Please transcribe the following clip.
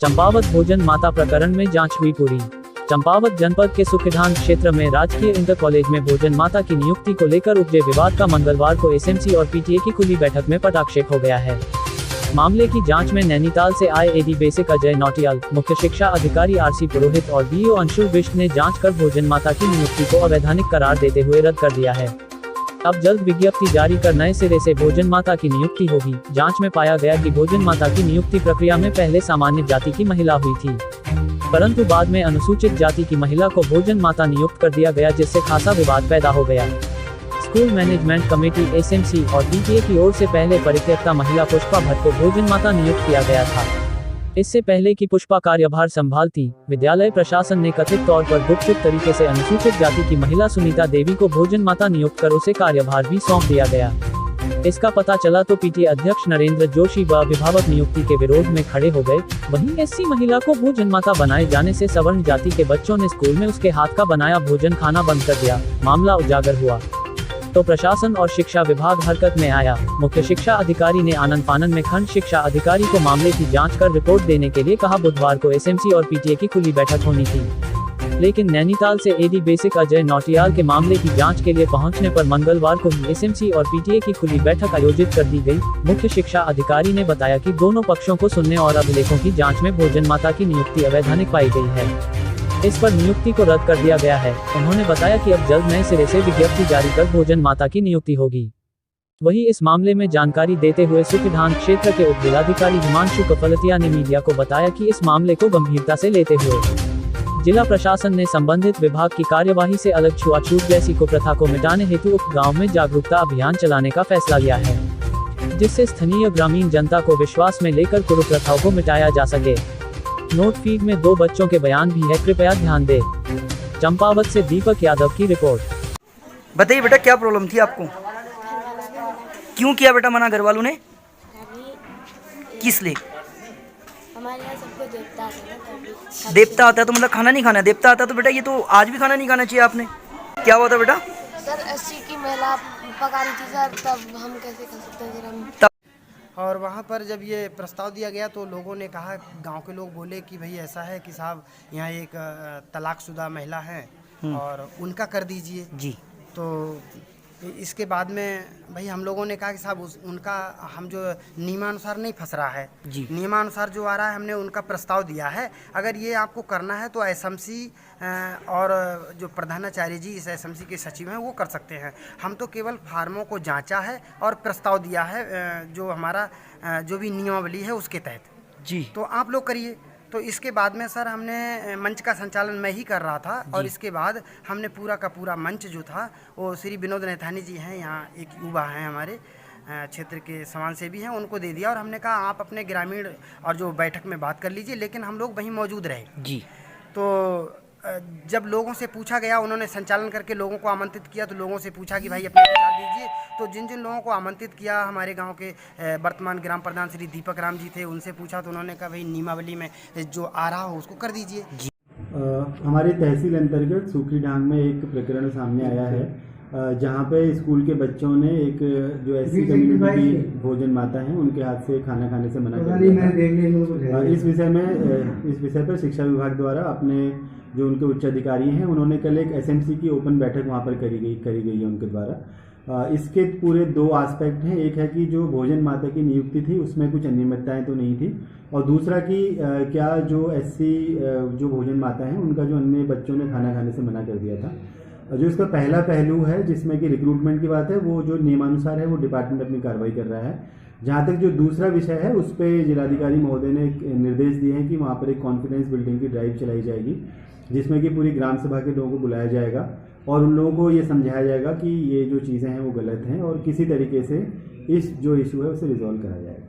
चंपावत भोजन माता प्रकरण में जांच हुई पूरी। चंपावत जनपद के सुखिधान क्षेत्र में राजकीय इंटर कॉलेज में भोजन माता की नियुक्ति को लेकर उपजे विवाद का मंगलवार को एसएमसी और पीटीए की खुली बैठक में पटाक्षेप हो गया है। मामले की जांच में नैनीताल से आए एडी बेसिक अजय नौटियाल, मुख्य शिक्षा अधिकारी आरसी पुरोहित और डीओ अंशुल बिष्ट ने जांच कर भोजन माता की नियुक्ति को अवैधानिक करार देते हुए रद्द कर दिया है। अब जल्द विज्ञप्ति जारी कर नए सिरे से भोजन माता की नियुक्ति होगी। जांच में पाया गया कि भोजन माता की नियुक्ति प्रक्रिया में पहले सामान्य जाति की महिला हुई थी, परंतु बाद में अनुसूचित जाति की महिला को भोजन माता नियुक्त कर दिया गया, जिससे खासा विवाद पैदा हो गया। स्कूल मैनेजमेंट कमेटी एसएमसी और पीटीए की ओर से पहले परित्यक्ता महिला पुष्पा भट्ट को भोजन माता नियुक्त किया गया था। इससे पहले कि पुष्पा कार्यभार संभालती, विद्यालय प्रशासन ने कथित तौर पर गुपचुप तरीके से अनुसूचित जाति की महिला सुनीता देवी को भोजन माता नियुक्त कर उसे कार्यभार भी सौंप दिया गया। इसका पता चला तो पीटीए अध्यक्ष नरेंद्र जोशी व अभिभावक नियुक्ति के विरोध में खड़े हो गए। वहीं एससी महिला को भोजन माता बनाए जाने से सवर्ण जाति के बच्चों ने स्कूल में उसके हाथ का बनाया भोजन खाना बंद कर दिया। मामला उजागर हुआ तो प्रशासन और शिक्षा विभाग हरकत में आया। मुख्य शिक्षा अधिकारी ने आनन फानन में खंड शिक्षा अधिकारी को मामले की जांच कर रिपोर्ट देने के लिए कहा। बुधवार को एसएमसी और पीटीए की खुली बैठक होनी थी, लेकिन नैनीताल से एडी बेसिक अजय नौटियाल के मामले की जांच के लिए पहुंचने पर मंगलवार को एसएमसी और पीटीए की खुली बैठक आयोजित कर दी गई। मुख्य शिक्षा अधिकारी ने बताया कि दोनों पक्षों को सुनने और अभिलेखों की जांच में भोजन माता की नियुक्ति अवैधानिक पाई गई है। इस पर नियुक्ति को रद्द कर दिया गया है। उन्होंने बताया कि अब जल्द नए सिरे से विज्ञप्ति जारी कर भोजन माता की नियुक्ति होगी। वहीं इस मामले में जानकारी देते हुए सुखिधान क्षेत्र के उप जिलाधिकारी हिमांशु कफलतिया ने मीडिया को बताया कि इस मामले को गंभीरता से लेते हुए जिला प्रशासन ने संबंधित विभाग की कार्यवाही से अलग छुआछूत जैसी कुप्रथा को मिटाने हेतु उप गाँव में जागरूकता अभियान चलाने का फैसला लिया है, जिससे स्थानीय ग्रामीण जनता को विश्वास में लेकर कुप्रथाओं को मिटाया जा सके। नोट फीड में 2 बच्चों के बयान भी है, कृपया ध्यान दें। चंपावत से दीपक यादव की रिपोर्ट। बताइए बेटा, क्या प्रॉब्लम थी आपको? क्यों किया बेटा मना घर वालों ने? किस लिए? हमारे यहाँ सबको देवता आता है। देवता आता है तो मतलब खाना नहीं खाना? देवता आता है तो बेटा ये तो आज भी खाना नहीं खाना चाहिए आपने। क्या हुआ था बेटा? सर 80 की महिला पका रही थी सर, तब हम कैसे कर सकते हैं सर हम। और वहाँ पर जब ये प्रस्ताव दिया गया तो लोगों ने कहा, गांव के लोग बोले कि भाई ऐसा है कि साहब यहाँ एक तलाकशुदा महिला है और उनका कर दीजिए जी। तो इसके बाद में भाई हम लोगों ने कहा कि साहब उनका हम जो नियमानुसार नहीं फंस रहा है जी, नियमानुसार जो आ रहा है हमने उनका प्रस्ताव दिया है। अगर ये आपको करना है तो एसएमसी और जो प्रधानाचार्य जी इस एसएमसी के सचिव हैं वो कर सकते हैं। हम तो केवल फार्मों को जांचा है और प्रस्ताव दिया है जो हमारा जो भी नियमावली है उसके तहत जी, तो आप लोग करिए। तो इसके बाद में सर हमने मंच का संचालन मैं ही कर रहा था और इसके बाद हमने पूरा का पूरा मंच जो था वो श्री विनोद नैथानी जी हैं, यहाँ एक युवा हैं हमारे क्षेत्र के समाज सेवी हैं, उनको दे दिया और हमने कहा आप अपने ग्रामीण और जो बैठक में बात कर लीजिए, लेकिन हम लोग वहीं मौजूद रहे जी। तो जब लोगों से पूछा गया, उन्होंने संचालन करके लोगों को आमंत्रित किया, तो लोगों से पूछा कि भाई अपने विचार दीजिए। तो जिन जिन लोगों को आमंत्रित किया, हमारे गांव के वर्तमान ग्राम प्रधान श्री दीपक राम जी थे, उनसे पूछा तो उन्होंने कहा भाई नियमावली में जो आ रहा हो उसको कर दीजिए। हमारे तहसील अंतर्गत सूखीढांग में एक प्रकरण सामने आया है जहां पे स्कूल के बच्चों ने एक जो एससी कम्युनिटी की भोजन माता हैं उनके हाथ से खाना खाने से मना कर दिया। इस विषय पर शिक्षा विभाग द्वारा अपने जो उनके उच्च अधिकारी हैं उन्होंने कल एक एसएमसी की ओपन बैठक वहां पर करी गई है उनके द्वारा। इसके पूरे 2 आस्पेक्ट हैं। एक है कि जो भोजन माता की नियुक्ति थी उसमें कुछ अनियमितताएं तो नहीं थी, और दूसरा कि क्या जो एससी जो भोजन माता हैं उनका जो अन्य बच्चों ने खाना खाने से मना कर दिया था। जो इसका पहला पहलू है जिसमें कि रिक्रूटमेंट की बात है, वो जो नियमानुसार है वो डिपार्टमेंट अपनी कार्रवाई कर रहा है। जहाँ तक जो दूसरा विषय है उस पर जिलाधिकारी महोदय ने निर्देश दिए हैं कि वहाँ पर एक कॉन्फिडेंस बिल्डिंग की ड्राइव चलाई जाएगी, जिसमें कि पूरी ग्राम सभा के लोगों को बुलाया जाएगा और उन लोगों को ये समझाया जाएगा कि ये जो चीज़ें हैं वो गलत हैं और किसी तरीके से इस जो इशू है उसे रिजॉल्व करा जाएगा।